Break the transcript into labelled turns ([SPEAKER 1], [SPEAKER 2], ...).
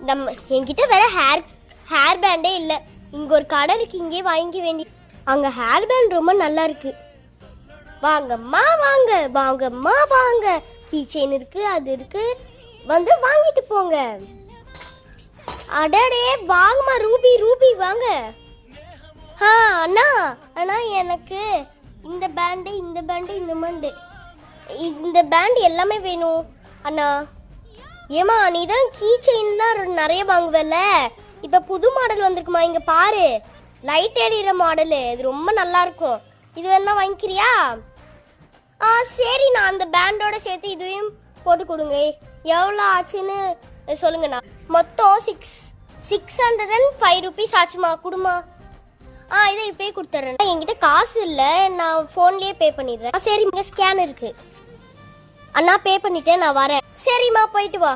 [SPEAKER 1] நம்ம என்கிட்ட வேற ஹேர் பேண்டே இல்லை. இங்கே ஒரு கடை இருக்கு, இங்கே வாங்கிக்க வேண்டி. அங்கே ஹேர் பேண்ட் ரொம்ப நல்லா இருக்கு. வாங்கம்மா வாங்க, வாங்கம்மா வாங்க. கீ செயின் இருக்கு, அது இருக்கு, வந்து வாங்கிட்டு போங்க. அடடே வாங்கம்மா, ரூபி ரூபி வாங்க. அண்ணா அண்ணா எனக்கு இந்த பேண்டு இந்த பேண்டு இந்த பேண்டு இந்த பேண்டு எல்லாமே வேணும் அண்ணா. ஏமா நீ தான் கீ செயின்லாம் நிறைய வாங்குவல, இப்போ புது மாடல் வந்திருக்குமா, இங்கே பாரு, லைட் எரியிற மாடலு, இது ரொம்ப நல்லா இருக்கும். இது வேணா வாங்கிக்கிறியா? சரி, நான் அந்த பேண்டோட சேர்த்து இதுவையும் போட்டு கொடுங்க. எவ்வளோ ஆச்சுன்னு சொல்லுங்கண்ணா. மொத்தம் 605 rupees ஆச்சுமா, கொடுமா. இதை இப்போயே கொடுத்துட்றேன். என்கிட்ட காசு இல்லை, நான் ஃபோன்லேயே பே பண்ணிடுறேன். சரி, இங்கே ஸ்கேன் இருக்கு அண்ணா, பே பண்ணிட்டேன், நான் வரேன். சரிம்மா, போயிட்டு வா.